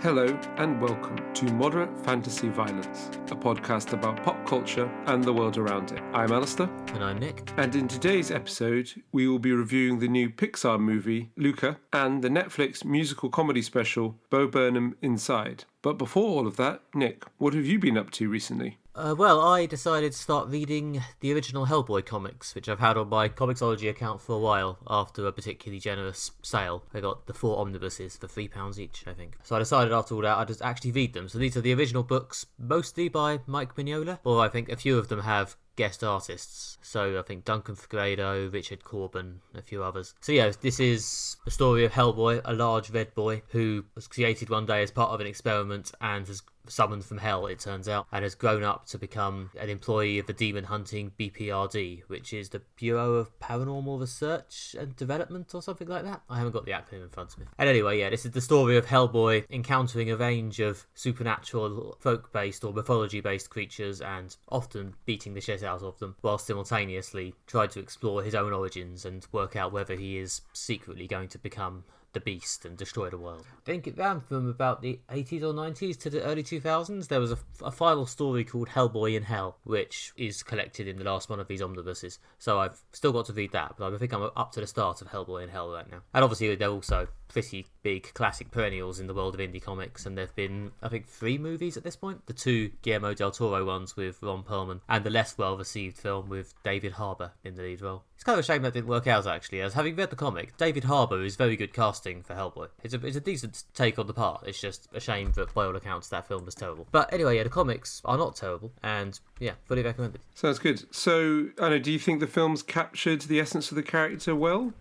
Hello and welcome to Moderate Fantasy Violence, a podcast about pop culture and the world around it. I'm Alistair. And I'm Nick. And in today's episode, we will be reviewing the new Pixar movie, Luca, and the Netflix musical comedy special, Bo Burnham Inside. But before all of that, Nick, what have you been up to recently? Well, I decided to start reading the original Hellboy comics, which I've had on my Comixology account for a while after a particularly generous sale. I got the 4 omnibuses for £3 each, I think. So I decided after all that I'd just actually read them. So these are the original books, mostly by Mike Mignola, or I think a few of them have guest artists. So I think Duncan Fegredo, Richard Corbin, a few others. So yeah, this is the story of Hellboy, a large red boy who was created one day as part of an experiment and has summoned from hell, it turns out, and has grown up to become an employee of the demon hunting BPRD, which is the Bureau of Paranormal Research and Development or something like that. I haven't got the acronym in front of me. And anyway, yeah, this is the story of Hellboy encountering a range of supernatural, folk-based or mythology-based creatures and often beating the shit out of them, while simultaneously trying to explore his own origins and work out whether he is secretly going to become the beast and destroy the world. I think it ran from about the 80s or 90s to the early 2000s. There was a final story called Hellboy in Hell, which is collected in the last one of these omnibuses. So I've still got to read that, but I think I'm up to the start of Hellboy in Hell right now. And obviously they're also pretty big classic perennials in the world of indie comics, and there have been, I think, 3 movies at this point. The 2 Guillermo del Toro ones with Ron Perlman, and the less well-received film with David Harbour in the lead role. It's kind of a shame that didn't work out, actually, as having read the comic, David Harbour is very good casting for Hellboy. It's a decent take on the part. It's just a shame that, by all accounts, that film was terrible. But anyway, yeah, the comics are not terrible, and yeah, fully recommended. Sounds good. So, Anna, do you think the film's captured the essence of the character well?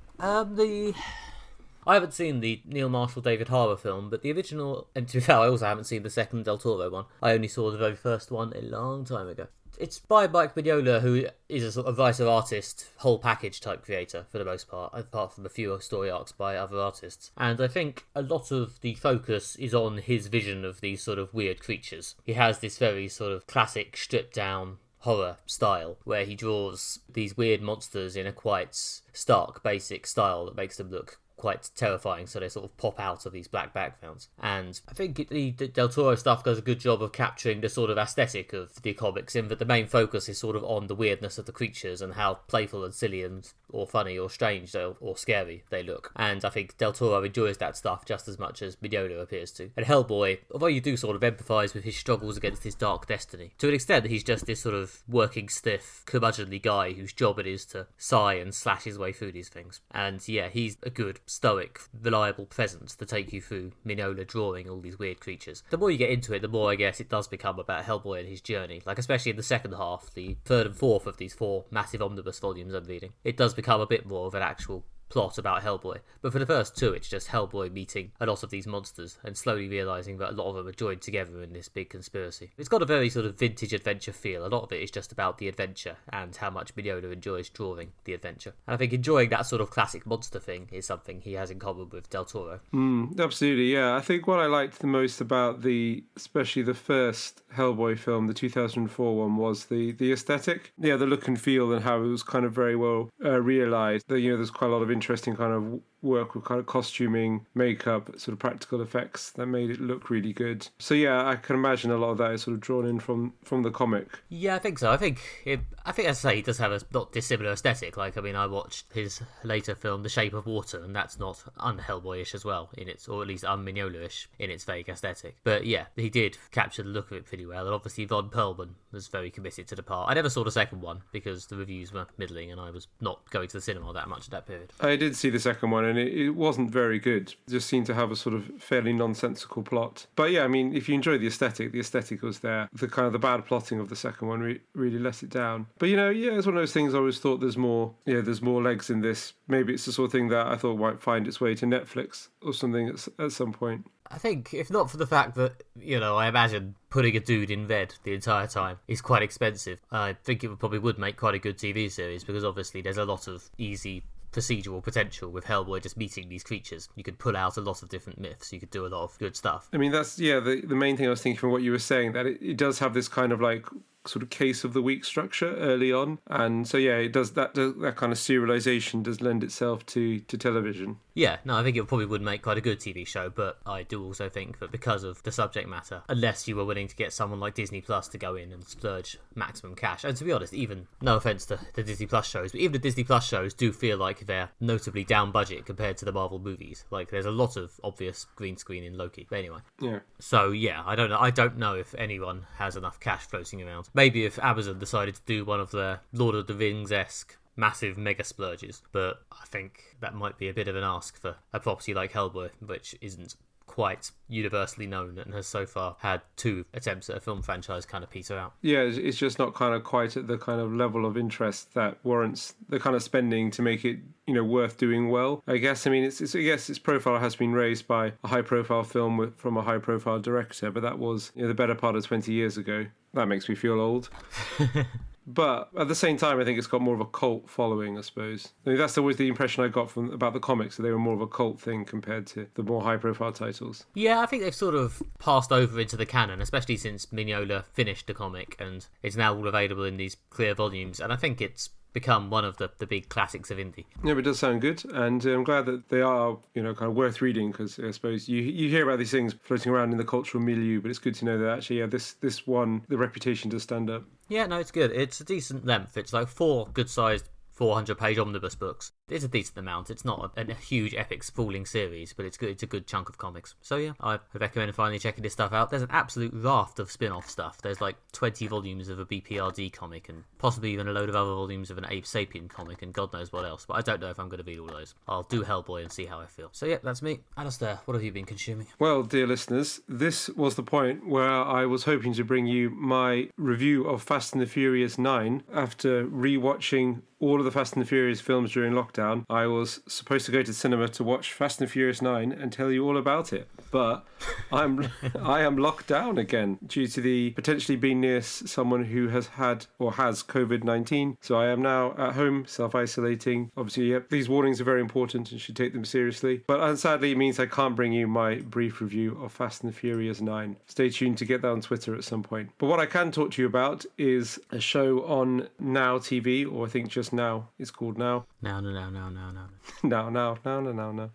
I haven't seen the Neil Marshall David Harbour film, but the original, and to be fair, I also haven't seen the second Del Toro one. I only saw the very first one a long time ago. It's by Mike Mignola, who is a sort of writer artist, whole package type creator for the most part, apart from a few story arcs by other artists. And I think a lot of the focus is on his vision of these sort of weird creatures. He has this very sort of classic stripped down horror style where he draws these weird monsters in a quite stark, basic style that makes them look quite terrifying, so they sort of pop out of these black backgrounds. And I think the Del Toro stuff does a good job of capturing the sort of aesthetic of the comics, in that the main focus is sort of on the weirdness of the creatures and how playful and silly and or funny or strange or scary they look. And I think Del Toro enjoys that stuff just as much as Mignola appears to. And Hellboy, although you do sort of empathise with his struggles against his dark destiny, to an extent he's just this sort of working stiff, curmudgeonly guy whose job it is to sigh and slash his way through these things. And yeah, he's a good, stoic, reliable presence to take you through Mignola drawing all these weird creatures. The more you get into it, the more I guess it does become about Hellboy and his journey. Like, especially in the second half, the third and fourth of these 4 massive omnibus volumes I'm reading, it does become a bit more of an actual plot about Hellboy. But for the first 2, it's just Hellboy meeting a lot of these monsters and slowly realising that a lot of them are joined together in this big conspiracy. It's got a very sort of vintage adventure feel. A lot of it is just about the adventure and how much Mignola enjoys drawing the adventure. And I think enjoying that sort of classic monster thing is something he has in common with Del Toro. Absolutely, yeah. I think what I liked the most about especially the first Hellboy film, the 2004 one, was the aesthetic. Yeah, the look and feel and how it was kind of very well realised. There's quite a lot of interesting kind of work with kind of costuming, makeup, sort of practical effects that made it look really good. So yeah, I can imagine a lot of that is sort of drawn in from the comic. Yeah, I think so. I think as I say, he does have a not dissimilar aesthetic. Like, I mean, I watched his later film, The Shape of Water, and that's not un-Hellboyish as well in its, or at least un-Mignola-ish in its vague aesthetic. But yeah, he did capture the look of it pretty well, and obviously Ron Perlman was very committed to the part. I never saw the second one because the reviews were middling, and I was not going to the cinema that much at that period. I did see the second one, and it wasn't very good. It just seemed to have a sort of fairly nonsensical plot. But yeah, I mean, if you enjoy the aesthetic was there. The kind of the bad plotting of the second one really let it down. But yeah, it's one of those things I always thought there's more legs in this. Maybe it's the sort of thing that I thought might find its way to Netflix or something at some point. I think, if not for the fact that, I imagine putting a dude in red the entire time is quite expensive, I think it would make quite a good TV series, because obviously there's a lot of easy procedural potential with Hellboy just meeting these creatures. You could pull out a lot of different myths. You could do a lot of good stuff. I mean, that's, the main thing I was thinking from what you were saying, that it does have this kind of like sort of case of the week structure early on, and so it does that kind of serialization does lend itself to television. Yeah, no, I think it probably would make quite a good TV show, but I do also think that because of the subject matter, unless you were willing to get someone like Disney Plus to go in and splurge maximum cash, and to be honest, even, no offense to the Disney Plus shows, but even the Disney Plus shows do feel like they're notably down budget compared to the Marvel movies. Like, there's a lot of obvious green screen in Loki. But anyway. Yeah. So yeah, I don't know if anyone has enough cash floating around. Maybe if Amazon decided to do one of their Lord of the Rings-esque massive mega splurges, but I think that might be a bit of an ask for a property like Hellboy, which isn't quite universally known and has so far had 2 attempts at a film franchise kind of peter out. Yeah, it's just not kind of quite at the kind of level of interest that warrants the kind of spending to make it, worth doing well. I guess, I mean, its profile has been raised by a high-profile film from a high-profile director, but that was the better part of 20 years ago. That makes me feel old. But at the same time, I think it's got more of a cult following, I suppose. I mean, that's always the impression I got about the comics, that they were more of a cult thing compared to the more high-profile titles. Yeah, I think they've sort of passed over into the canon, especially since Mignola finished the comic, and it's now all available in these clear volumes, and I think it's become one of the big classics of indie. Yeah, but it does sound good, and I'm glad that they are, kind of worth reading, because I suppose you hear about these things floating around in the cultural milieu, but it's good to know that actually, this one, the reputation does stand up. Yeah, no, it's good. It's a decent length. It's like 4 good-sized 400-page omnibus books. It's a decent amount. It's not a huge epic sprawling series, but it's good. It's a good chunk of comics. So yeah, I recommend finally checking this stuff out. There's an absolute raft of spin-off stuff. There's like 20 volumes of a BPRD comic and possibly even a load of other volumes of an Abe Sapien comic and God knows what else. But I don't know if I'm going to read all those. I'll do Hellboy and see how I feel. So yeah, that's me. Alistair, what have you been consuming? Well, dear listeners, this was the point where I was hoping to bring you my review of Fast and the Furious 9 after rewatching all of the Fast and the Furious films during lockdown. I was supposed to go to the cinema to watch Fast and the Furious 9 and tell you all about it, but I am locked down again due to the potentially being near someone who has had or has COVID-19. So I am now at home self-isolating. Obviously, these warnings are very important and should take them seriously. But sadly, it means I can't bring you my brief review of Fast and the Furious 9. Stay tuned to get that on Twitter at some point. But what I can talk to you about is a show on Now TV, or I think just Now. It's called Now. No. No.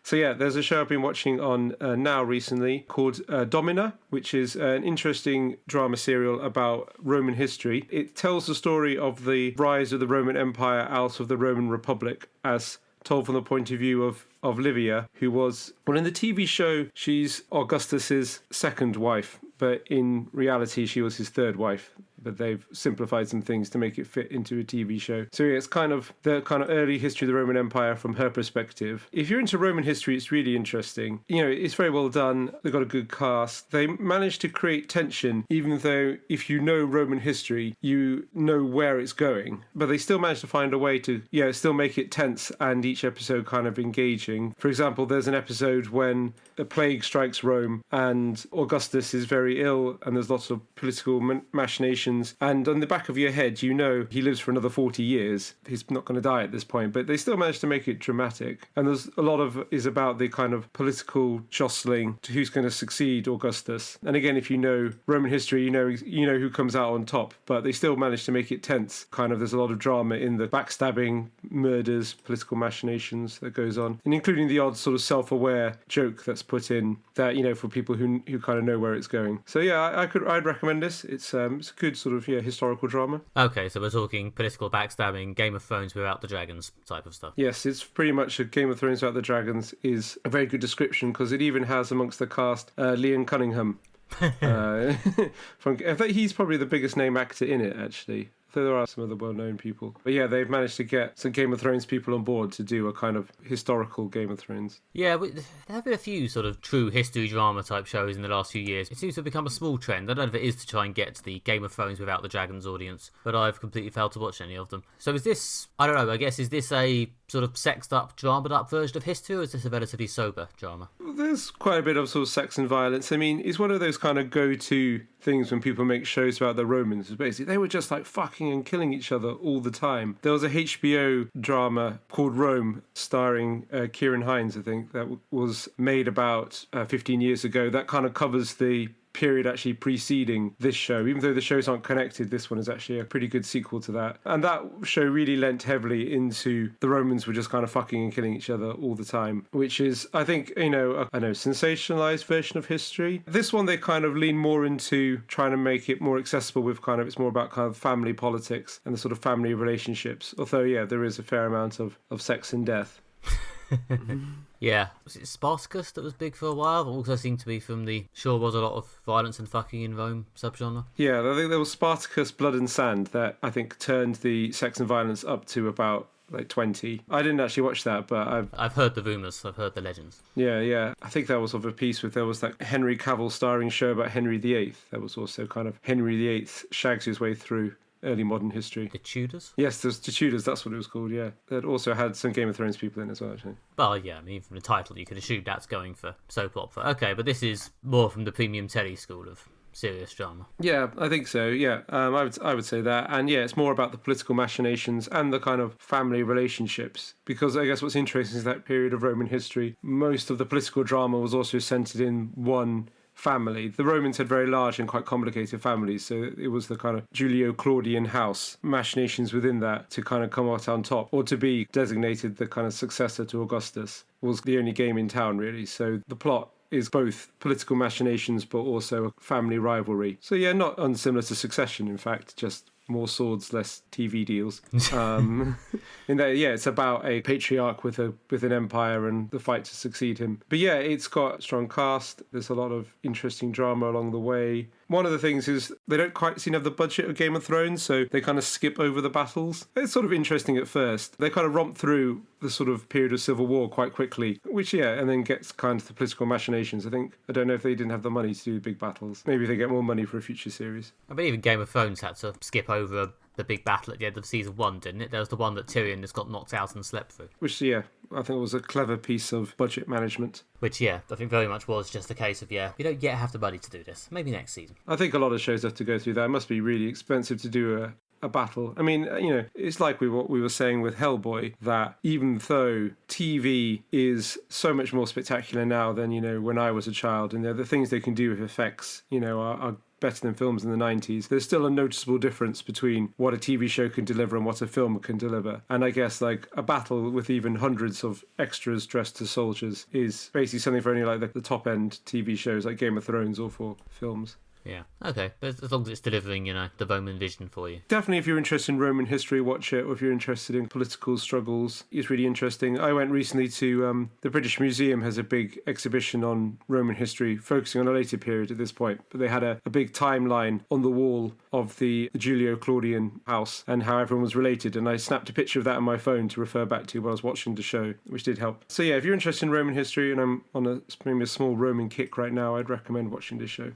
So yeah, there's a show I've been watching on Now recently called Domina, which is an interesting drama serial about Roman history. It tells the story of the rise of the Roman Empire out of the Roman Republic as told from the point of view of Livia, who was, well, in the TV show, she's Augustus's second wife, but in reality, she was his third wife. But they've simplified some things to make it fit into a TV show. So yeah, it's kind of the kind of early history of the Roman Empire from her perspective. If you're into Roman history, it's really interesting. It's very well done. They've got a good cast. They managed to create tension, even though if you know Roman history, you know where it's going. But they still managed to find a way to, still make it tense and each episode kind of engaging. For example, there's an episode when a plague strikes Rome and Augustus is very ill and there's lots of political machinations. And on the back of your head, he lives for another 40 years. He's not going to die at this point, but they still managed to make it dramatic. And there's a lot of is about the kind of political jostling to who's going to succeed Augustus. And again, if you know Roman history, you know who comes out on top, but they still managed to make it tense. Kind of there's a lot of drama in the backstabbing, murders, political machinations that goes on, and including the odd sort of self-aware joke that's put in that, for people who kind of know where it's going. So yeah, I'd recommend this. It's a good sort of historical drama. Okay, so we're talking political backstabbing, Game of Thrones without the dragons type of stuff. Yes, it's pretty much a Game of Thrones without the dragons is a very good description, because it even has amongst the cast Liam Cunningham. I think he's probably the biggest name actor in it, actually. Though there are some other well-known people. But yeah, they've managed to get some Game of Thrones people on board to do a kind of historical Game of Thrones. Yeah, there have been a few sort of true history drama type shows in the last few years. It seems to have become a small trend. I don't know if it is to try and get to the Game of Thrones without the dragons audience, but I've completely failed to watch any of them. So is this, I don't know, I guess, is this a sort of sexed up, dramaed up version of history, or is this a relatively sober drama? There's quite a bit of sort of sex and violence. I mean, it's one of those kind of go-to things when people make shows about the Romans. Basically, they were just like fucking and killing each other all the time. There was a HBO drama called Rome, starring Kieran Hines, I think, that was made about 15 years ago. That kind of covers the period actually preceding this show. Even though the shows aren't connected, this one is actually a pretty good sequel to that. And that show really lent heavily into the Romans were just kind of fucking and killing each other all the time, which is, I think, a sensationalized version of history. This one, they kind of lean more into trying to make it more accessible with it's more about kind of family politics and the sort of family relationships. Although, yeah, there is a fair amount of sex and death. Yeah. Was it Spartacus that was big for a while? But also seemed to be from the sure was a lot of violence and fucking in Rome subgenre. Yeah, I think there was Spartacus, Blood and Sand that I think turned the sex and violence up to about 20. I didn't actually watch that, but I've heard the rumours, I've heard the legends. Yeah. I think that was of a piece with, there was that Henry Cavill starring show about Henry VIII. There was also kind of Henry VIII shags his way through early modern history. The Tudors? Yes, there's the Tudors, that's what it was called, yeah. It also had some Game of Thrones people in as well, actually. Well, yeah, I mean, from the title, you could assume that's going for soap opera. Okay, but this is more from the premium telly school of serious drama. Yeah, I think so, yeah. I would say that. And yeah, it's more about the political machinations and the kind of family relationships. Because I guess what's interesting is that period of Roman history, most of the political drama was also centered in one family. The Romans had very large and quite complicated families, so it was the kind of Julio-Claudian house, machinations within that to kind of come out on top, or to be designated the kind of successor to Augustus, was the only game in town, really. So the plot is both political machinations but also a family rivalry. So yeah, not unsimilar to Succession, in fact, just more swords, less TV deals. In that, yeah, it's about a patriarch with an empire and the fight to succeed him. But yeah, it's got a strong cast. There's a lot of interesting drama along the way. One of the things is they don't quite seem to have the budget of Game of Thrones, so they kind of skip over the battles. It's sort of interesting at first. They kind of romp through the sort of period of civil war quite quickly, which, yeah, and then gets kind of the political machinations. I don't know if they didn't have the money to do big battles. Maybe they get more money for a future series. I mean, even Game of Thrones had to skip over the big battle at the end of season 1, didn't it? There was the one that Tyrion just got knocked out and slept through. Which, yeah, I think was a clever piece of budget management. Which, yeah, I think very much was just a case of, yeah, we don't yet have the money to do this. Maybe next season. I think a lot of shows have to go through that. It must be really expensive to do a battle. I mean, it's like what we were saying with Hellboy, that even though TV is so much more spectacular now than, when I was a child, and the things they can do with effects, are better than films in the 90s, there's still a noticeable difference between what a TV show can deliver and what a film can deliver. And I guess like a battle with even hundreds of extras dressed as soldiers is basically something for only like the top end TV shows like Game of Thrones or for films. Yeah, okay, but as long as it's delivering, the Roman vision for you. Definitely, if you're interested in Roman history, watch it, or if you're interested in political struggles, it's really interesting. I went recently to the British Museum has a big exhibition on Roman history, focusing on a later period at this point, but they had a big timeline on the wall of the Julio-Claudian house and how everyone was related, and I snapped a picture of that on my phone to refer back to while I was watching the show, which did help. So yeah, if you're interested in Roman history, and I'm on maybe a small Roman kick right now, I'd recommend watching this show.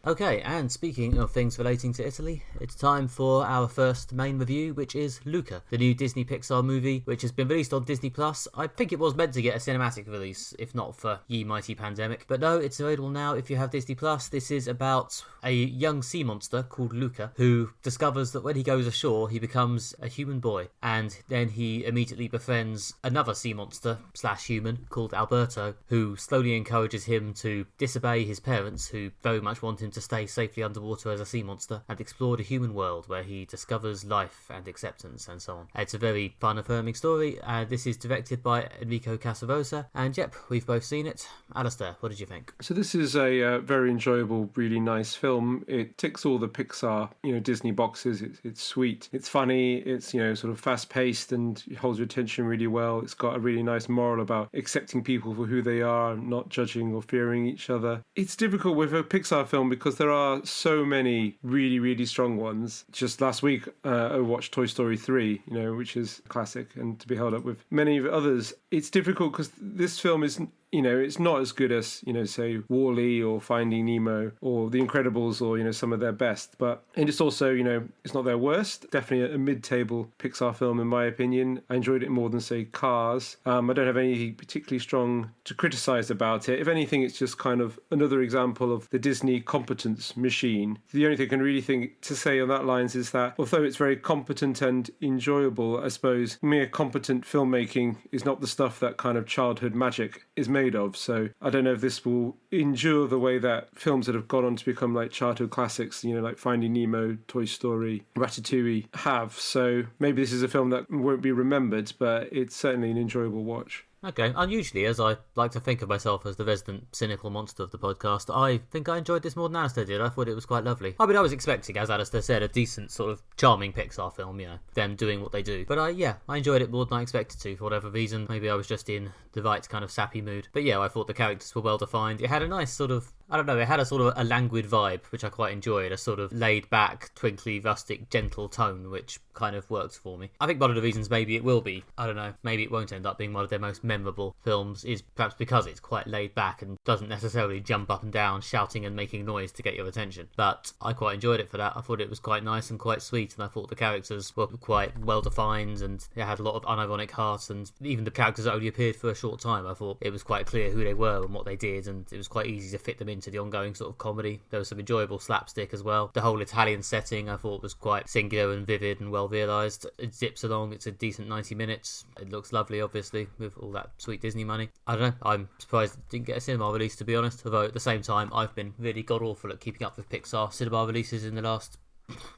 Okay, and speaking of things relating to Italy, it's time for our first main review, which is Luca, the new Disney Pixar movie, which has been released on Disney+. I think it was meant to get a cinematic release, if not for ye mighty pandemic. But no, it's available now if you have Disney+. This is about a young sea monster called Luca, who discovers that when he goes ashore, he becomes a human boy. And then he immediately befriends another sea monster / human called Alberto, who slowly encourages him to disobey his parents, who very much want him to stay safely underwater as a sea monster and explore the human world where he discovers life and acceptance and so on. It's a very fun, affirming story. This is directed by Enrico Casarosa, and yep, we've both seen it. Alistair, what did you think? So this is a very enjoyable, really nice film. It ticks all the Pixar, Disney boxes. It's sweet, it's funny, it's sort of fast-paced and holds your attention really well. It's got a really nice moral about accepting people for who they are, not judging or fearing each other. It's difficult with a Pixar film because there are so many really, really strong ones. Just last week, I watched Toy Story 3, which is a classic and to be held up with many of others. It's difficult because this film is, it's not as good as, say, Wall-E or Finding Nemo or The Incredibles or, some of their best. But it's also, it's not their worst. Definitely a mid-table Pixar film, in my opinion. I enjoyed it more than, say, Cars. I don't have anything particularly strong to criticize about it. If anything, it's just kind of another example of the Disney competence machine. The only thing I can really think to say on that lines is that although it's very competent and enjoyable, I suppose mere competent filmmaking is not the stuff that kind of childhood magic is made made of. So I don't know if this will endure the way that films that have gone on to become like childhood classics, like Finding Nemo, Toy Story, Ratatouille have. So maybe this is a film that won't be remembered, but it's certainly an enjoyable watch. Okay, unusually, as I like to think of myself as the resident cynical monster of the podcast, I think I enjoyed this more than Alistair did. I thought it was quite lovely. I mean, I was expecting, as Alistair said, a decent sort of charming Pixar film, them doing what they do. But I enjoyed it more than I expected to, for whatever reason. Maybe I was just in the right kind of sappy mood. But yeah, I thought the characters were well defined. It had a nice sort of, I don't know, it had a sort of a languid vibe, which I quite enjoyed, a sort of laid back, twinkly, rustic, gentle tone, which kind of works for me. I think one of the reasons maybe it will be, I don't know, maybe it won't end up being one of their most memorable films is perhaps because it's quite laid back and doesn't necessarily jump up and down shouting and making noise to get your attention. But I quite enjoyed it for that. I thought it was quite nice and quite sweet, and I thought the characters were quite well defined, and it had a lot of unironic heart, and even the characters that only appeared for a short time, I thought it was quite clear who they were and what they did, and it was quite easy to fit them into the ongoing sort of comedy. There was some enjoyable slapstick as well. The whole Italian setting I thought was quite singular and vivid and well realised. It zips along, it's a decent 90 minutes. It looks lovely, obviously, with all that sweet Disney money. I don't know, I'm surprised it didn't get a cinema release, to be honest, although at the same time I've been really god-awful at keeping up with Pixar cinema releases in the last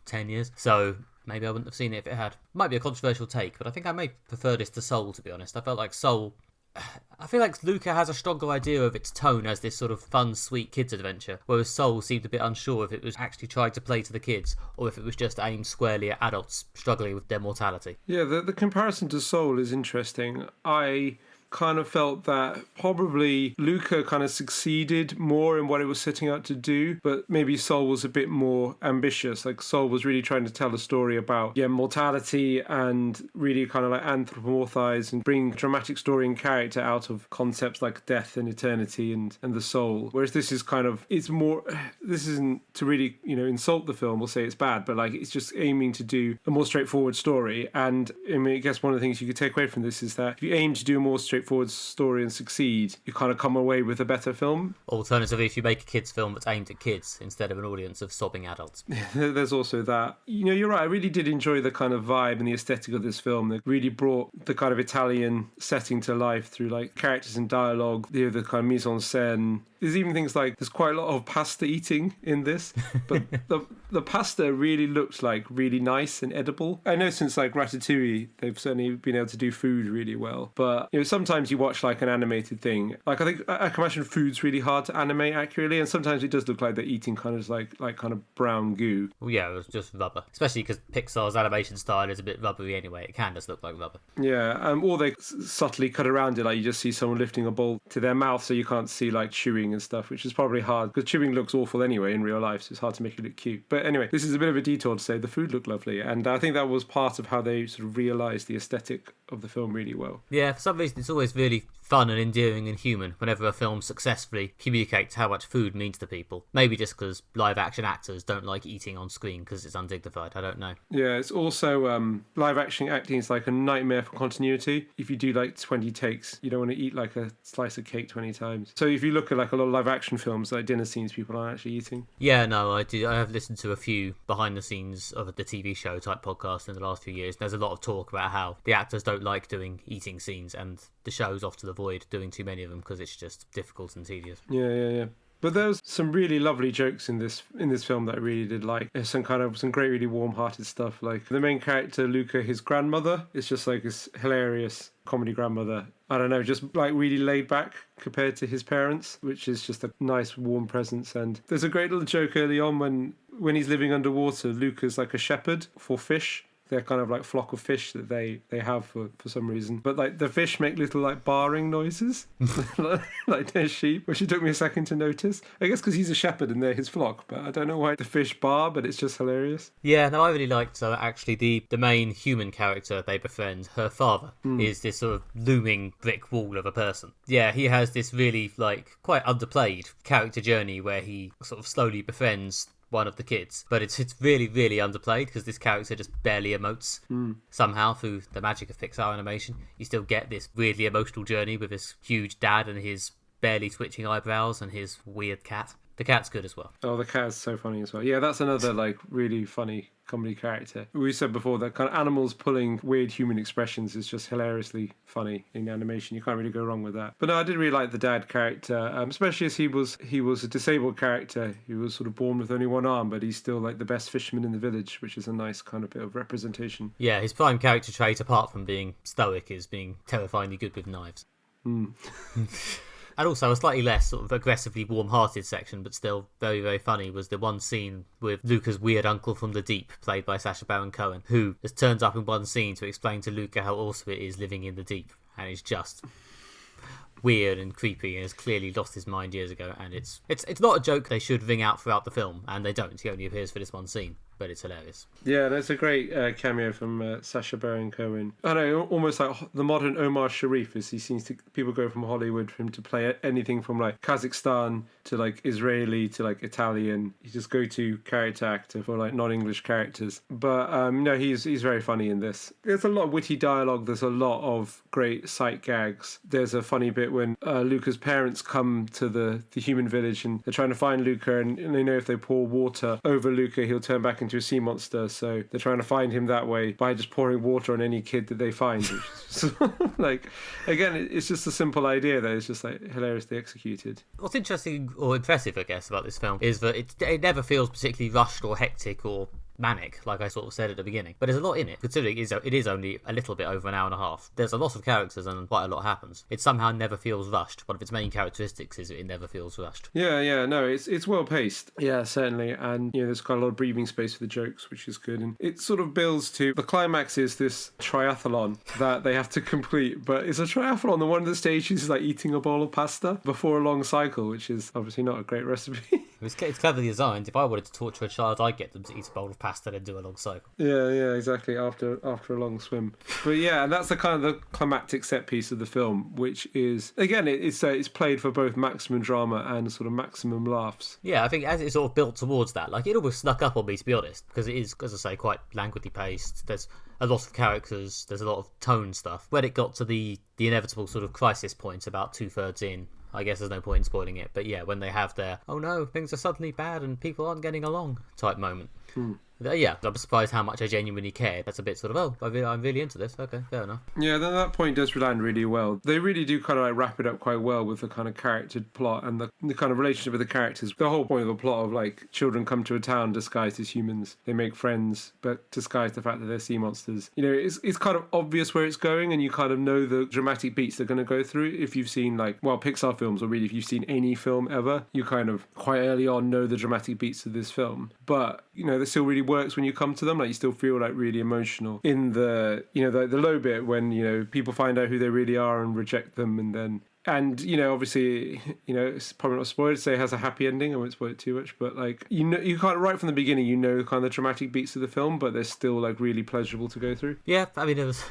10 years, so maybe I wouldn't have seen it if it had. Might be a controversial take, but I think I may prefer this to Soul, to be honest. I felt like Soul, I feel like Luca has a stronger idea of its tone as this sort of fun, sweet kids adventure, whereas Soul seemed a bit unsure if it was actually trying to play to the kids or if it was just aimed squarely at adults struggling with their mortality. Yeah, the comparison to Soul is interesting. I kind of felt that probably Luca kind of succeeded more in what it was setting out to do, but maybe Soul was a bit more ambitious. Like Soul was really trying to tell a story about mortality and really kind of like anthropomorphize and bring dramatic story and character out of concepts like death and eternity and the soul. Whereas this is kind of, it's more, this isn't to really, insult the film or say it's bad, but like it's just aiming to do a more straightforward story. And I mean, I guess one of the things you could take away from this is that if you aim to do a more straightforward story and succeed, you kind of come away with a better film. Alternatively, if you make a kids film that's aimed at kids instead of an audience of sobbing adults. There's also that. You're right, I really did enjoy the kind of vibe and the aesthetic of this film that really brought the kind of Italian setting to life through like characters and dialogue, the kind of mise en scène. There's even things like, there's quite a lot of pasta eating in this, but the pasta really looked like really nice and edible. I know since like Ratatouille, they've certainly been able to do food really well, but sometimes you watch like an animated thing. Like I can imagine food's really hard to animate accurately, and sometimes it does look like they're eating kind of like kind of brown goo. Well, yeah, it was just rubber. Especially because Pixar's animation style is a bit rubbery anyway. It can just look like rubber. Yeah, or they subtly cut around it, like you just see someone lifting a bowl to their mouth so you can't see like chewing and stuff, which is probably hard because chewing looks awful anyway in real life, so it's hard to make it look cute. But anyway, this is a bit of a detour to say the food looked lovely, and I think that was part of how they sort of realised the aesthetic of the film really well. Yeah, for some reason it's always really fun and endearing and human whenever a film successfully communicates how much food means to people. Maybe just because live action actors don't like eating on screen because it's undignified, I don't know. Yeah, it's also live action acting is like a nightmare for continuity. If you do like 20 takes, you don't want to eat like a slice of cake 20 times. So if you look at like a lot of live action films, like dinner scenes, people aren't actually eating. Yeah, no, I have listened to a few behind the scenes of the TV show type podcasts in the last few years. There's a lot of talk about how the actors don't like doing eating scenes, and the show's off to avoid doing too many of them because it's just difficult and tedious. Yeah. But there's some really lovely jokes in this film that I really did like. There's some great, really warm-hearted stuff. Like the main character, Luca, his grandmother, is just like this hilarious comedy grandmother. I don't know, just like really laid back compared to his parents, which is just a nice, warm presence. And there's a great little joke early on when he's living underwater. Luca's like a shepherd for fish. They're kind of like flock of fish that they have for some reason. But like the fish make little like barring noises, like they're sheep, which it took me a second to notice. I guess because he's a shepherd and they're his flock, but I don't know why the fish bar, but it's just hilarious. Yeah, no, I really liked actually the main human character they befriend, her father, is this sort of looming brick wall of a person. Yeah, he has this really like quite underplayed character journey where he sort of slowly befriends one of the kids, but it's really, really underplayed because this character just barely emotes. Somehow, through the magic of Pixar animation, you still get this weirdly emotional journey with this huge dad and his barely twitching eyebrows and his weird cat. The cat's good as well. Oh, the cat's so funny as well. Yeah, that's another like really funny comedy character. We said before that kind of animals pulling weird human expressions is just hilariously funny in animation. You can't really go wrong with that. But no, I did really like the dad character, especially as he was a disabled character. He was sort of born with only one arm, but he's still like the best fisherman in the village, which is a nice kind of bit of representation. Yeah, his prime character trait, apart from being stoic, is being terrifyingly good with knives. And also a slightly less sort of aggressively warm-hearted section, but still very, very funny, was the one scene with Luca's weird uncle from the deep, played by Sacha Baron Cohen, who just turns up in one scene to explain to Luca how awesome it is living in the deep, and is just weird and creepy and has clearly lost his mind years ago. And it's not a joke they should ring out throughout the film, and they don't. He only appears for this one scene, but it's hilarious. Yeah, that's a great cameo from Sacha Baron Cohen. I know, almost like the modern Omar Sharif, as he seems to, people go from Hollywood for him to play anything from like Kazakhstan to like Israeli to like Italian. He's just go-to character actor for like non-English characters. But no, he's very funny in this. There's a lot of witty dialogue. There's a lot of great sight gags. There's a funny bit when Luca's parents come to the human village and they're trying to find Luca, and they know if they pour water over Luca, he'll turn back into a sea monster. So they're trying to find him that way by just pouring water on any kid that they find. Which is just, like, again, it's just a simple idea that is just like hilariously executed. What's interesting or impressive, I guess, about this film is that it never feels particularly rushed or hectic or manic, like I sort of said at the beginning. But there's a lot in it, considering it is only a little bit over an hour and a half. There's a lot of characters and quite a lot happens. It somehow never feels rushed. One of its main characteristics is it never feels rushed. Yeah, no, it's well paced. Yeah, certainly. And, you know, there's quite a lot of breathing space for the jokes, which is good. And it sort of builds to, the climax is this triathlon that they have to complete. But it's a triathlon, and one of the stages is like eating a bowl of pasta before a long cycle, which is obviously not a great recipe. It's cleverly designed. If I wanted to torture a child, I'd get them to eat a bowl of pasta and do a long cycle. Yeah, exactly. After a long swim. But yeah, and that's the kind of the climactic set piece of the film, which is, again, it's played for both maximum drama and sort of maximum laughs. Yeah, I think as it's sort of built towards that, like, it almost snuck up on me, to be honest, because it is, as I say, quite languidly paced. There's a lot of characters, there's a lot of tone stuff. When it got to the inevitable sort of crisis point about 2/3 in, I guess there's no point in spoiling it, but yeah, when they have their, oh no, things are suddenly bad and people aren't getting along type moment. Yeah, I'm surprised how much I genuinely cared. That's a bit sort of, I'm really into this. Okay, fair enough. Yeah, then that point does land really well. They really do kind of like wrap it up quite well with the kind of character plot and the kind of relationship with the characters. The whole point of the plot of like children come to a town disguised as humans. They make friends, but disguise the fact that they're sea monsters. You know, it's kind of obvious where it's going, and you kind of know the dramatic beats they're going to go through. If you've seen like, well, Pixar films, or really if you've seen any film ever, you kind of quite early on know the dramatic beats of this film. But, you know, that still really works when you come to them. Like, you still feel like really emotional in the, you know, the low bit when, you know, people find out who they really are and reject them, and you know, obviously, you know, it's probably not a spoiler to say it has a happy ending. I won't spoil it too much, but like, you know, you can't, right from the beginning, you know, kind of the dramatic beats of the film, but they're still like really pleasurable to go through. Yeah, I mean, there was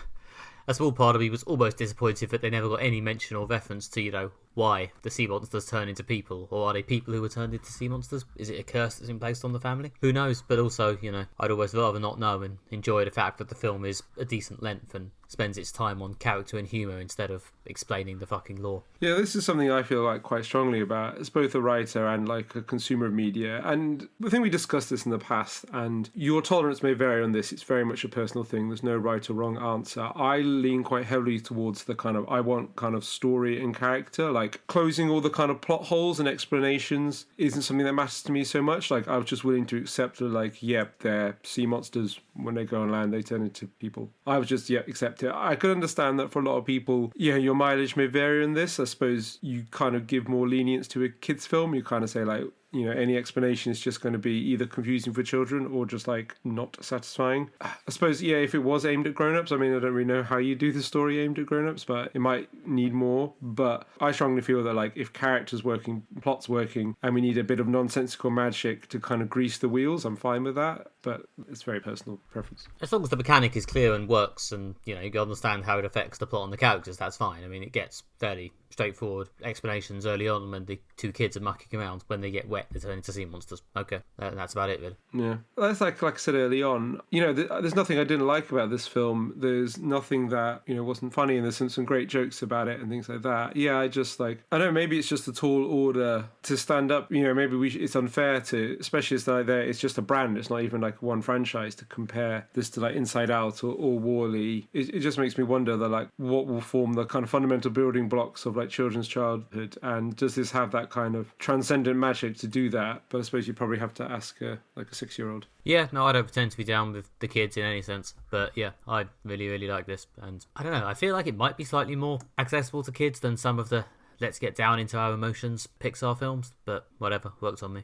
a small part of me was almost disappointed that they never got any mention or reference to, you know, why the sea monsters turn into people, or are they people who were turned into sea monsters? Is it a curse that's been placed on the family? Who knows? But also, you know, I'd always rather not know and enjoy the fact that the film is a decent length and spends its time on character and humour instead of explaining the fucking lore. Yeah, this is something I feel like quite strongly about as both a writer and like a consumer of media. And I think we discussed this in the past, and your tolerance may vary on this. It's very much a personal thing. There's no right or wrong answer. I lean quite heavily towards the kind of, I want kind of story and character. Like, closing all the kind of plot holes and explanations isn't something that matters to me so much. Like, I was just willing to accept that, like, yep, they're sea monsters. When they go on land, they turn into people. I was just, accept it. I could understand that for a lot of people, your mileage may vary in this. I suppose you kind of give more lenience to a kid's film. You kind of say, like, you know, any explanation is just going to be either confusing for children or just like not satisfying. I suppose, if it was aimed at grown-ups, I mean, I don't really know how you do the story aimed at grown-ups, but it might need more. But I strongly feel that, like, if characters working, plots working, and we need a bit of nonsensical magic to kind of grease the wheels, I'm fine with that. but it's very personal preference. As long as the mechanic is clear and works, and you understand how it affects the plot and the characters, that's fine. I mean, it gets fairly straightforward explanations early on when the two kids are mucking around. When they get wet, they turn into sea monsters. Okay, that's about it, really. Yeah, that's like I said early on. There's nothing I didn't like about this film. There's nothing that wasn't funny, and there's some great jokes about it and things like that. Yeah, I just I don't know. Maybe it's just a tall order to stand up. Maybe it's unfair to, especially as it's just a brand. It's not even like one franchise to compare this to like Inside Out or Wall-E. It just makes me wonder that what will form the kind of fundamental building blocks of children's childhood, and does this have that kind of transcendent magic to do that? But I suppose you probably have to ask a 6-year-old. Yeah, no, I don't pretend to be down with the kids in any sense, but yeah, I really, really like this, and I don't know, I feel like it might be slightly more accessible to kids than some of the let's get down into our emotions Pixar films, but whatever, works on me.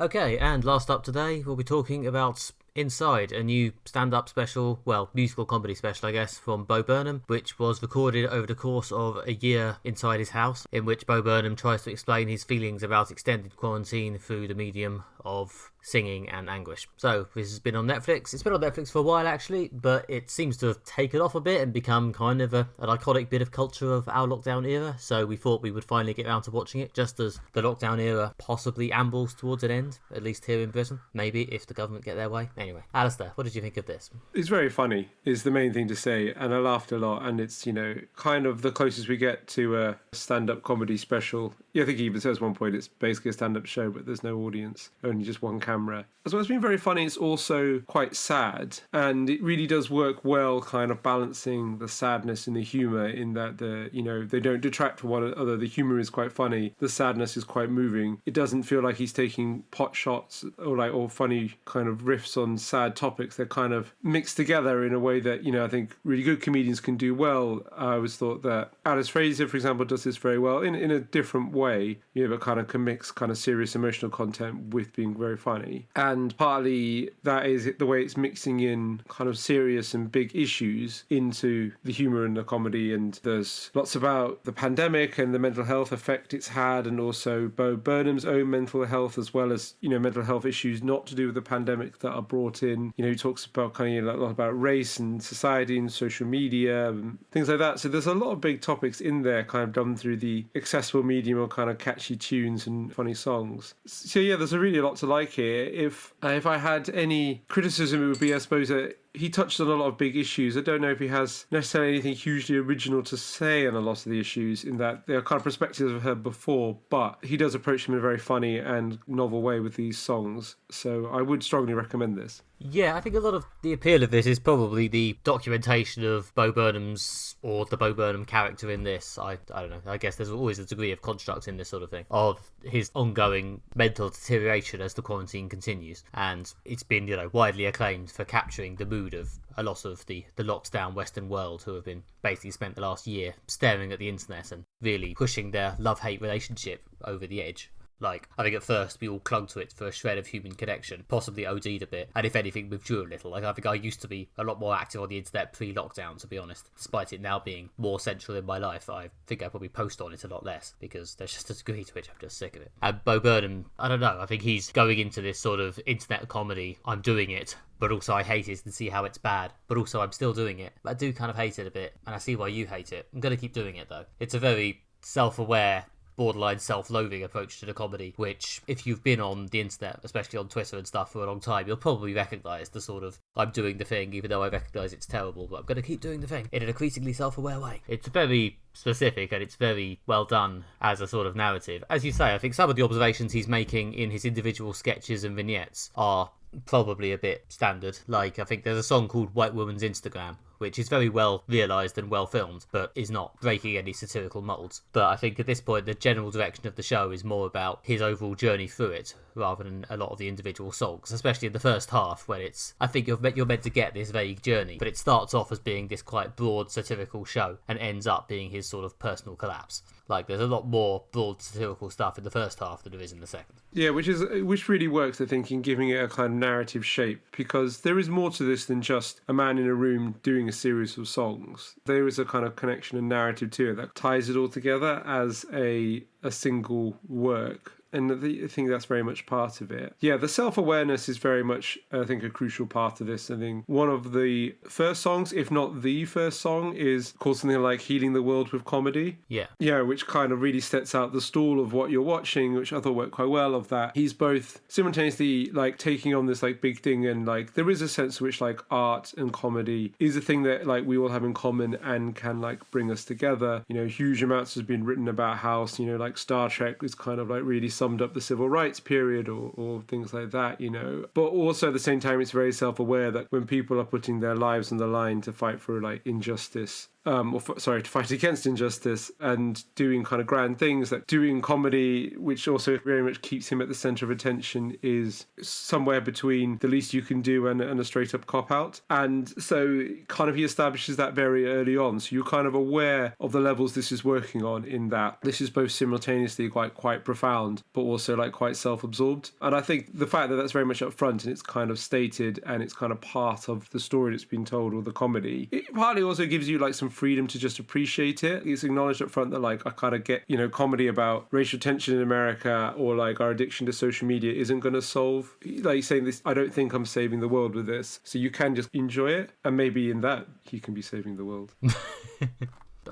Okay, and last up today, we'll be talking about Inside, a new stand-up special, musical comedy special, I guess, from Bo Burnham, which was recorded over the course of a year inside his house, in which Bo Burnham tries to explain his feelings about extended quarantine through the medium of singing and anguish. So, this has been on Netflix. It's been on Netflix for a while, actually, but it seems to have taken off a bit and become kind of an iconic bit of culture of our lockdown era, so we thought we would finally get around to watching it, just as the lockdown era possibly ambles towards an end, at least here in Britain. Maybe, if the government get their way. Anyway, Alistair, what did you think of this? It's very funny, is the main thing to say, and I laughed a lot, and it's, kind of the closest we get to a stand-up comedy special. Yeah, I think he even says at one point it's basically a stand-up show, but there's no audience, only just one camera. As well as being very funny, it's also quite sad, and it really does work well, kind of balancing the sadness and the humour in that they don't detract from one another. The humour is quite funny, the sadness is quite moving. It doesn't feel like he's taking pot shots or funny kind of riffs on sad topics. They're kind of mixed together in a way that I think really good comedians can do well. I always thought that Alice Fraser, for example, does this very well in a different way, but kind of can mix kind of serious emotional content with being very funny. And partly that is the way it's mixing in kind of serious and big issues into the humour and the comedy. And there's lots about the pandemic and the mental health effect it's had, and also Bo Burnham's own mental health, as well as mental health issues not to do with the pandemic that are brought in. He talks about kind of a lot about race and society and social media and things like that. So there's a lot of big topics in there, kind of done through the accessible medium of kind of catchy tunes and funny songs. So yeah, there's really a lot to like here. If I had any criticism, it would be, I suppose, that he touched on a lot of big issues. I don't know if he has necessarily anything hugely original to say on a lot of the issues, in that they are kind of perspectives I've heard before, but he does approach them in a very funny and novel way with these songs. So I would strongly recommend this. Yeah, I think a lot of the appeal of this is probably the documentation of Bo Burnham's, or the Bo Burnham character in this. I don't know, I guess there's always a degree of construct in this sort of thing, of his ongoing mental deterioration as the quarantine continues. And it's been, widely acclaimed for capturing the mood of a lot of the locked down Western world, who have been basically spent the last year staring at the internet and really pushing their love-hate relationship over the edge. I think at first we all clung to it for a shred of human connection, possibly OD'd a bit, and if anything withdrew a little. I think I used to be a lot more active on the internet pre-lockdown, to be honest. Despite it now being more central in my life, I think I probably post on it a lot less, because there's just a degree to which I'm just sick of it. And Bo Burnham, I don't know, I think he's going into this sort of internet comedy, I'm doing it, but also I hate it and see how it's bad, but also I'm still doing it. But I do kind of hate it a bit, and I see why you hate it. I'm going to keep doing it, though. It's a very self-aware, borderline self-loathing approach to the comedy, which, if you've been on the internet, especially on Twitter and stuff, for a long time, you'll probably recognise the sort of, I'm doing the thing, even though I recognise it's terrible, but I'm going to keep doing the thing, in an increasingly self-aware way. It's very specific, and it's very well done as a sort of narrative. As you say, I think some of the observations he's making in his individual sketches and vignettes are probably a bit standard. I think there's a song called White Woman's Instagram, which is very well realised and well filmed, but is not breaking any satirical moulds. But I think at this point, the general direction of the show is more about his overall journey through it, rather than a lot of the individual songs, especially in the first half, when I think you're meant to get this vague journey, but it starts off as being this quite broad satirical show, and ends up being his sort of personal collapse. Like, there's a lot more broad satirical stuff in the first half than there is in the second. Yeah, which really works, I think, in giving it a kind of narrative shape, because there is more to this than just a man in a room doing a series of songs. There is a kind of connection and narrative to it that ties it all together as a single work. And I think that's very much part of it. Yeah, the self-awareness is very much, I think, a crucial part of this. I think one of the first songs, if not the first song, is called something like Healing the World with Comedy. Yeah. Yeah, which kind of really sets out the stall of what you're watching, which I thought worked quite well, of that he's both simultaneously like taking on this like big thing, and like there is a sense in which like art and comedy is a thing that like we all have in common and can like bring us together. You know, huge amounts has been written about how, you know, like Star Trek is kind of like really summed up the civil rights period or things like that, you know. But also at the same time, it's very self-aware that when people are putting their lives on the line to fight for like injustice, to fight against injustice and doing kind of grand things, like doing comedy, which also very much keeps him at the center of attention, is somewhere between the least you can do and a straight up cop out. And so kind of he establishes that very early on. So you're kind of aware of the levels this is working on, in that this is both simultaneously quite profound, but also like quite self-absorbed. And I think the fact that that's very much up front and it's kind of stated and it's kind of part of the story that's been told, or the comedy, it partly also gives you like some freedom to just appreciate it. It's acknowledged up front that like I kind of get, you know, comedy about racial tension in America or like our addiction to social media isn't going to solve, like saying this, I don't think I'm saving the world with this. So you can just enjoy it, and maybe in that he can be saving the world.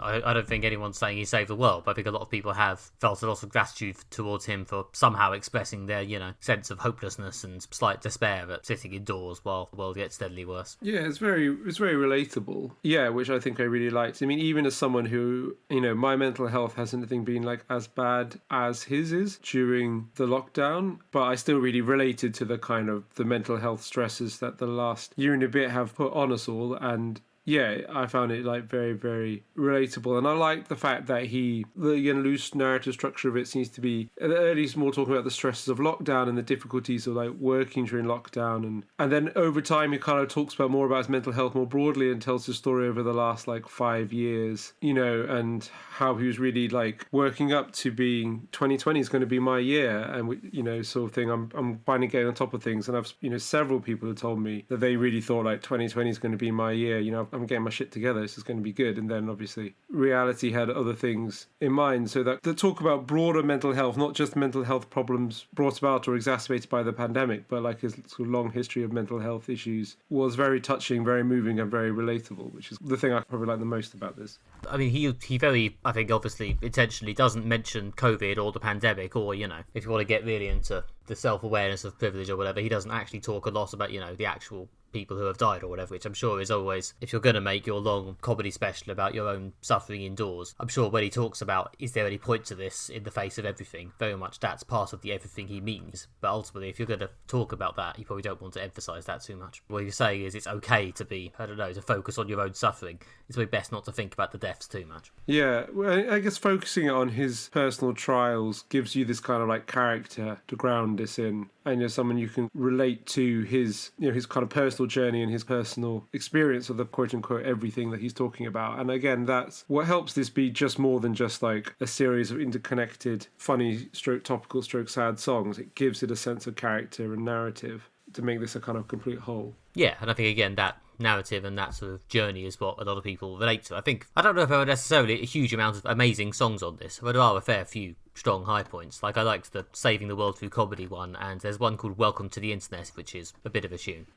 I don't think anyone's saying he saved the world, but I think a lot of people have felt a lot of gratitude towards him for somehow expressing their, you know, sense of hopelessness and slight despair at sitting indoors while the world gets steadily worse. Yeah, it's very relatable. Yeah, which I think I really liked. I mean, even as someone who, you know, my mental health hasn't been like as bad as his is during the lockdown, but I still really related to the kind of the mental health stresses that the last year and a bit have put on us all. And yeah, I found it like very, very relatable. And I like the fact that the loose narrative structure of it seems to be at the earliest more talking about the stresses of lockdown and the difficulties of like working during lockdown. And then over time, he kind of talks about more about his mental health more broadly and tells his story over the last like 5 years, you know, and how he was really like working up to being 2020 is going to be my year. And, you know, sort of thing, I'm finally getting on top of things. And I've, you know, several people have told me that they really thought like 2020 is going to be my year. You know, I'm getting my shit together, this is going to be good. And then obviously reality had other things in mind. So that the talk about broader mental health, not just mental health problems brought about or exacerbated by the pandemic, but like his sort of long history of mental health issues, was very touching, very moving, and very relatable, which is the thing I probably like the most about this. I mean, he very, I think, obviously intentionally doesn't mention COVID or the pandemic, or, you know, if you want to get really into the self-awareness of privilege or whatever, he doesn't actually talk a lot about, you know, the actual people who have died or whatever, which I'm sure is always, if you're going to make your long comedy special about your own suffering indoors, I'm sure when he talks about, is there any point to this in the face of everything, very much that's part of the everything he means. But ultimately, if you're going to talk about that, you probably don't want to emphasise that too much. What you're saying is it's okay to be, I don't know, to focus on your own suffering. It's probably best not to think about the deaths too much. Yeah, well, I guess focusing on his personal trials gives you this kind of like character to ground this in, and you're someone you can relate to his, you know, his kind of personal journey and his personal experience of the quote unquote everything that he's talking about. And again, that's what helps this be just more than just like a series of interconnected, funny stroke topical stroke sad songs. It gives it a sense of character and narrative to make this a kind of complete whole. Yeah, and I think again that narrative and that sort of journey is what a lot of people relate to. I don't know if there are necessarily a huge amount of amazing songs on this, but there are a fair few strong high points. Like, I liked the Saving the World Through Comedy one, and there's one called Welcome to the Internet, which is a bit of a tune.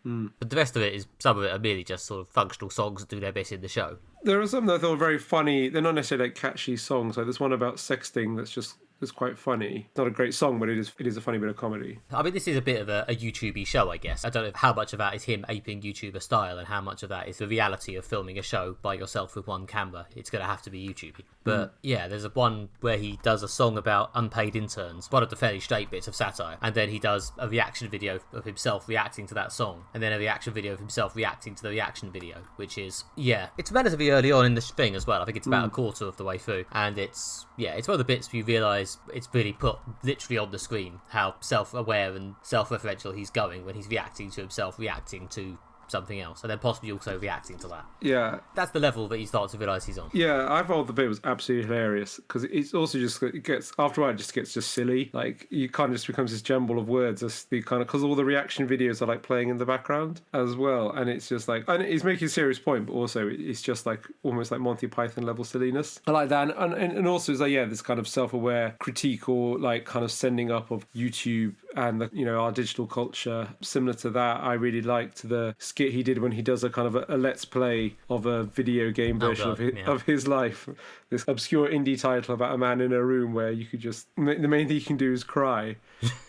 But the rest of it is, some of it are merely just sort of functional songs that do their bit in the show. There are some that I thought were very funny. They're not necessarily like catchy songs. Like there's one about sexting that's just is quite funny. It's not a great song, but it is a funny bit of comedy. I mean, this is a bit of a YouTube-y show, I guess. I don't know how much of that is him aping YouTuber style and how much of that is the reality of filming a show by yourself with one camera. It's going to have to be YouTube-y. But yeah, there's one where he does a song about unpaid interns, one of the fairly straight bits of satire, and then he does a reaction video of himself reacting to that song, and then a reaction video of himself reacting to the reaction video, which is, yeah, it's relatively early on in the thing as well. I think it's about a quarter of the way through, and it's one of the bits where you realise it's really put literally on the screen how self-aware and self-referential he's going when he's reacting to himself reacting to something else, and then possibly also reacting to that. Yeah. That's the level that you start to realise he's on. Yeah, I thought the bit was absolutely hilarious because it's also just, it gets, after a while, it just gets just silly. Like, you kind of just becomes this jumble of words as the kind of, because all the reaction videos are like playing in the background as well. And it's just like, and he's making a serious point, but also it's just like almost like Monty Python level silliness. I like that. And also it's like, yeah, this kind of self-aware critique or like kind of sending up of YouTube and the, you know, our digital culture. Similar to that, I really liked the skit he did when he does a kind of a let's play of a video game version of his life. This obscure indie title about a man in a room where you could just, the main thing you can do is cry.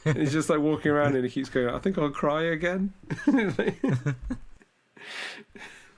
And he's just like walking around and he keeps going, I think I'll cry again.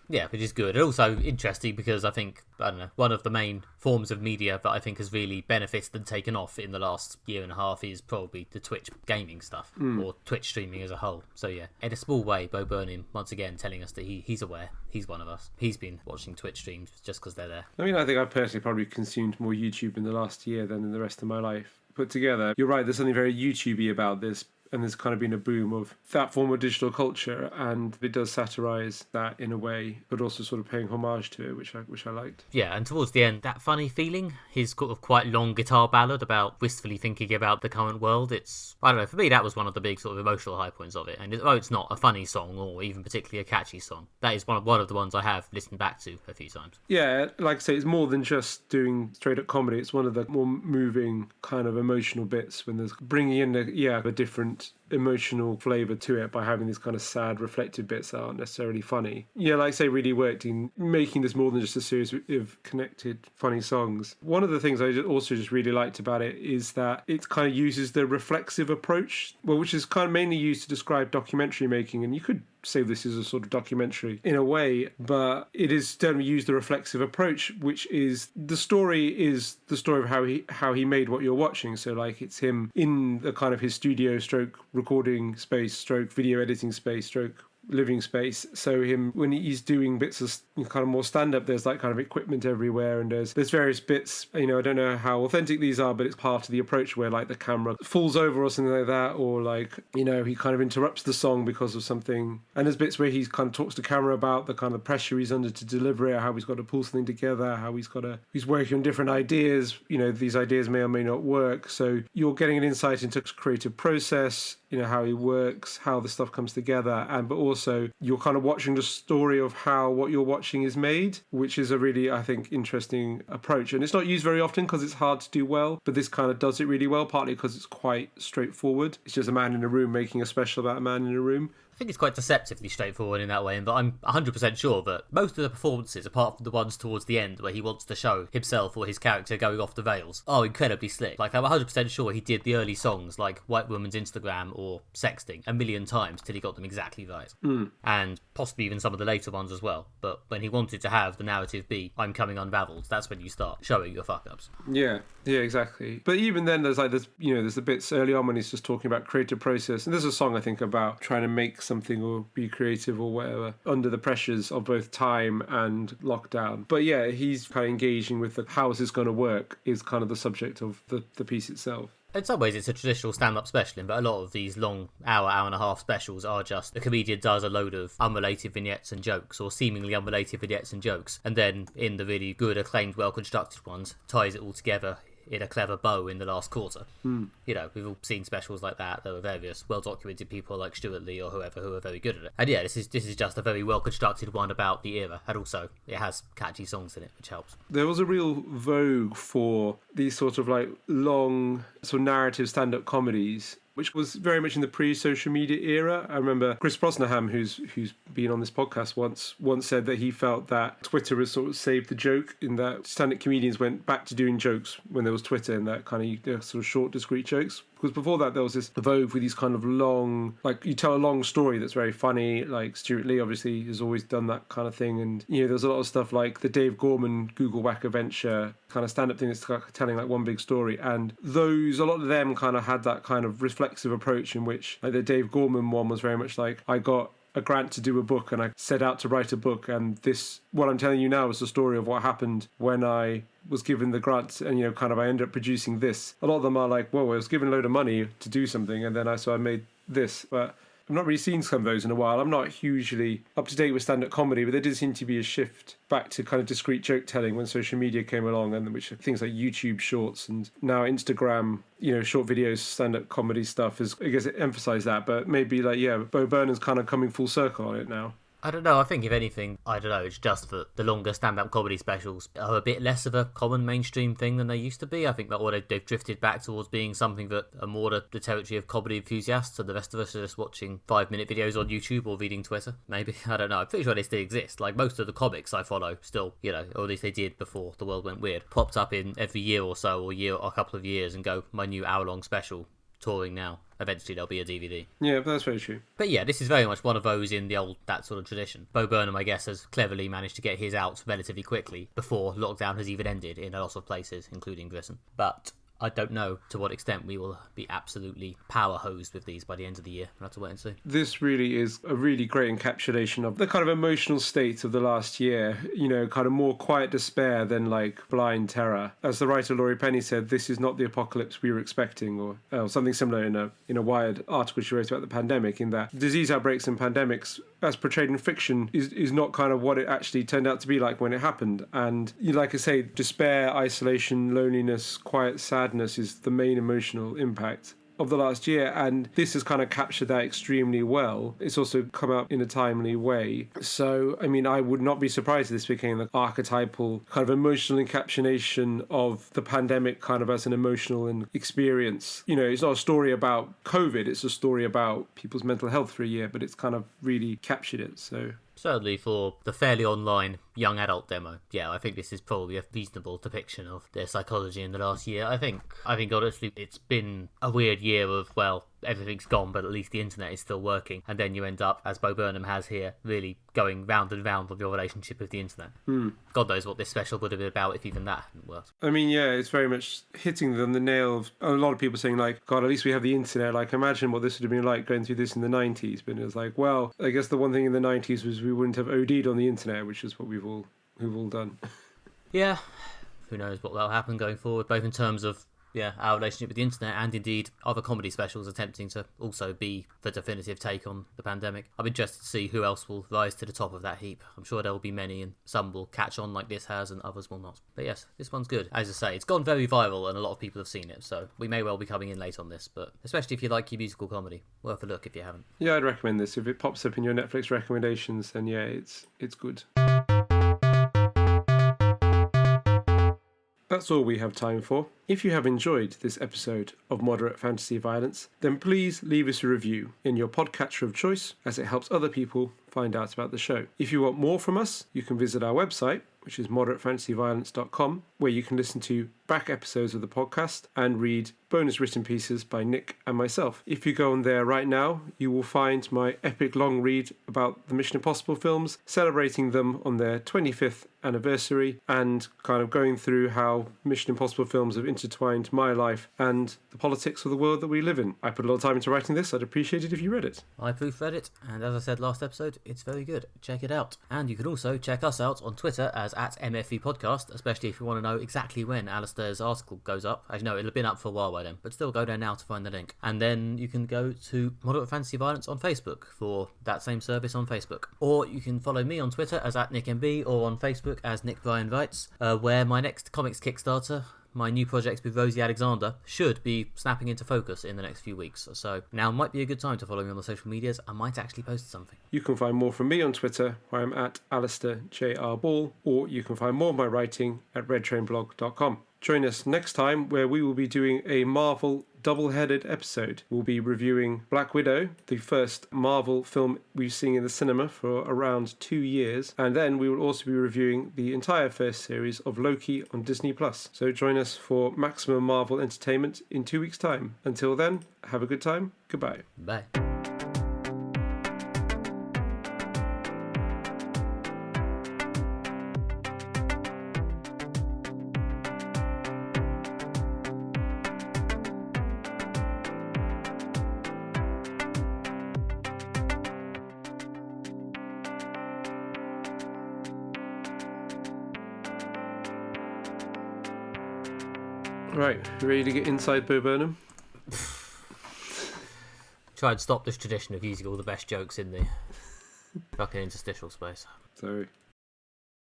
Yeah, which is good. And also interesting because I think, I don't know, one of the main forms of media that I think has really benefited and taken off in the last year and a half is probably the Twitch gaming stuff, or Twitch streaming as a whole. So yeah, in a small way, Bo Burnham, once again, telling us that he's aware. He's one of us. He's been watching Twitch streams just because they're there. I mean, I think I personally probably consumed more YouTube in the last year than in the rest of my life put together. You're right, there's something very YouTube-y about this. And there's kind of been a boom of that form of digital culture, and it does satirize that in a way, but also sort of paying homage to it, which I liked. Yeah, and towards the end, that funny feeling, his sort of quite long guitar ballad about wistfully thinking about the current world, it's, I don't know, for me that was one of the big sort of emotional high points of it. And although it's not a funny song or even particularly a catchy song, that is one of the ones I have listened back to a few times. Yeah, like I say, it's more than just doing straight up comedy. It's one of the more moving kind of emotional bits when there's bringing in a different emotional flavour to it by having these kind of sad reflective bits that aren't necessarily funny. Yeah, like I say, really worked in making this more than just a series of connected funny songs. One of the things I also just really liked about it is that it kind of uses the reflexive approach, well, which is kind of mainly used to describe documentary making, and you could say this is a sort of documentary in a way, but it is certainly used the reflexive approach, which is the story of how he made what you're watching. So like it's him in the kind of his studio stroke recording space stroke video editing space stroke living space. So him when he's doing bits of kind of more stand-up, there's like kind of equipment everywhere, and there's various bits, you know, I don't know how authentic these are, but it's part of the approach where like the camera falls over or something like that, or like, you know, he kind of interrupts the song because of something. And there's bits where he kind of talks to camera about the kind of pressure he's under to deliver it, how he's got to pull something together, how he's working on different ideas, you know, these ideas may or may not work. So you're getting an insight into his creative process, you know, how he works, how the stuff comes together, but also you're kind of watching the story of how what you're watching is made, which is a really, I think, interesting approach. And it's not used very often because it's hard to do well, but this kind of does it really well, partly because it's quite straightforward. It's just a man in a room making a special about a man in a room. I think it's quite deceptively straightforward in that way, but I'm 100% sure that most of the performances, apart from the ones towards the end where he wants to show himself or his character going off the rails, are incredibly slick. Like, I'm 100% sure he did the early songs like White Woman's Instagram or Sexting a million times till he got them exactly right. And possibly even some of the later ones as well. But when he wanted to have the narrative be, I'm coming unraveled, that's when you start showing your fuck-ups. Yeah, exactly. But even then, there's the bits early on when he's just talking about creative process. And there's a song, I think, about trying to make something or be creative or whatever under the pressures of both time and lockdown. But yeah, he's kind of engaging with how is this going to work is kind of the subject of the piece itself. In some ways, it's a traditional stand-up special, but a lot of these long hour and a half specials are just the comedian does a load of unrelated vignettes and jokes, or seemingly unrelated vignettes and jokes, and then in the really good, acclaimed, well-constructed ones, ties it all together in a clever bow in the last quarter. You know, we've all seen specials like that. There were various well-documented people like Stuart Lee or whoever who are very good at it. And yeah, this is just a very well-constructed one about the era, and also it has catchy songs in it, which helps. There was a real vogue for these sort of like long sort of narrative stand-up comedies, which was very much in the pre-social media era. I remember Chris Brosnahan, who's been on this podcast once said that he felt that Twitter has sort of saved the joke, in that stand-up comedians went back to doing jokes when there was Twitter, and that kind of sort of short, discrete jokes. Because before that, there was this vogue with these kind of long, like you tell a long story that's very funny. Like Stuart Lee obviously has always done that kind of thing. And, you know, there's a lot of stuff like the Dave Gorman Google Whack Adventure kind of stand-up thing that's telling like one big story. And a lot of them kind of had that kind of reflexive approach in which, like the Dave Gorman one was very much like, I got a grant to do a book and I set out to write a book, and what I'm telling you now is the story of what happened when I was given the grant, and, you know, kind of I ended up producing this. A lot of them are like, whoa, I was given a load of money to do something, and then I made this. But I've not really seen some of those in a while. I'm not hugely up to date with stand-up comedy, but there did seem to be a shift back to kind of discrete joke telling when social media came along, and which things like YouTube Shorts and now Instagram, short videos, stand-up comedy stuff is, I guess, it emphasised that. But maybe Bo Burnham's kind of coming full circle on it now. I don't know. I think if anything, it's just that the longer stand-up comedy specials are a bit less of a common mainstream thing than they used to be. I think that they've drifted back towards being something that are more the territory of comedy enthusiasts, and the rest of us are just watching 5-minute videos on YouTube or reading Twitter. Maybe. I don't know. I'm pretty sure they still exist. Like most of the comics I follow still, or at least they did before the world went weird, popped up in every year or so, or a couple of years, and go, my new hour-long special, touring now. Eventually there'll be a DVD. Yeah, that's very true. But yeah, this is very much one of those in that sort of tradition. Bo Burnham, I guess, has cleverly managed to get his out relatively quickly before lockdown has even ended in a lot of places, including Britain. But I don't know to what extent we will be absolutely power hosed with these by the end of the year. We'll have to wait and see. This really is a really great encapsulation of the kind of emotional state of the last year, kind of more quiet despair than like blind terror. As the writer Laurie Penny said, this is not the apocalypse we were expecting, or something similar in a Wired article she wrote about the pandemic, in that disease outbreaks and pandemics as portrayed in fiction is not kind of what it actually turned out to be like when it happened. And like I say, despair, isolation, loneliness, quiet sadness is the main emotional impact of the last year, and this has kind of captured that extremely well. It's also come out in a timely way. So, I would not be surprised if this became the archetypal kind of emotional encapsulation of the pandemic kind of as an emotional experience. It's not a story about COVID, it's a story about people's mental health for a year, but it's kind of really captured it, so... Certainly for the fairly online young adult demo, yeah, I think this is probably a reasonable depiction of their psychology in the last year. I think honestly it's been a weird year of, everything's gone, but at least the internet is still working. And then you end up, as Bo Burnham has here, really going round and round with your relationship with the internet. God knows what this special would have been about if even that hadn't worked. It's very much hitting them the nail of a lot of people saying, like, God, at least we have the internet. Like, imagine what this would have been like going through this in the 90s. But it was like, well, I guess the one thing in the 90s was we wouldn't have OD'd on the internet, which is what we've all done. Yeah. Who knows what will happen going forward, both in terms of our relationship with the internet and indeed other comedy specials attempting to also be the definitive take on the pandemic. I'm interested to see who else will rise to the top of that heap. I'm sure there will be many, and some will catch on like this has and others will not. But yes, this one's good. As I say, it's gone very viral and a lot of people have seen it, so we may well be coming in late on this, but especially if you like your musical comedy, worth a look if you haven't. Yeah, I'd recommend this. If it pops up in your Netflix recommendations, then it's good. That's all we have time for. If you have enjoyed this episode of Moderate Fantasy Violence, then please leave us a review in your podcatcher of choice, as it helps other people find out about the show. If you want more from us, you can visit our website, which is moderatefantasyviolence.com, where you can listen to back episodes of the podcast and read bonus written pieces by Nick and myself. If you go on there right now, you will find my epic long read about the Mission Impossible films, celebrating them on their 25th anniversary and kind of going through how Mission Impossible films have intertwined my life and the politics of the world that we live in. I put a lot of time into writing this. I'd appreciate it if you read it. I proofread it, and as I said last episode, it's very good. Check it out. And you can also check us out on Twitter as @MFV Podcast, especially if you want to know exactly when Alistair's article goes up. As you know, it'll have been up for a while by then, but still go there now to find the link. And then you can go to Moderate Fantasy Violence on Facebook for that same service on Facebook. Or you can follow me on Twitter as @NickMB or on Facebook as Nick Bryan Writes, where my next comics Kickstarter, my new project with Rosie Alexander, should be snapping into focus in the next few weeks. So now might be a good time to follow me on the social medias. I might actually post something. You can find more from me on Twitter, where I'm at Alistair J.R. Ball, or you can find more of my writing at redtrainblog.com. Join us next time, where we will be doing a Marvel double-headed episode. We'll be reviewing Black Widow, the first Marvel film we've seen in the cinema for around 2 years, and then we will also be reviewing the entire first series of Loki on Disney+. So join us for maximum Marvel entertainment in 2 weeks' time. Until then, have a good time. Goodbye. Bye. Right, ready to get inside Bo Burnham? try and stop this tradition of using all the best jokes in the fucking interstitial space. Sorry.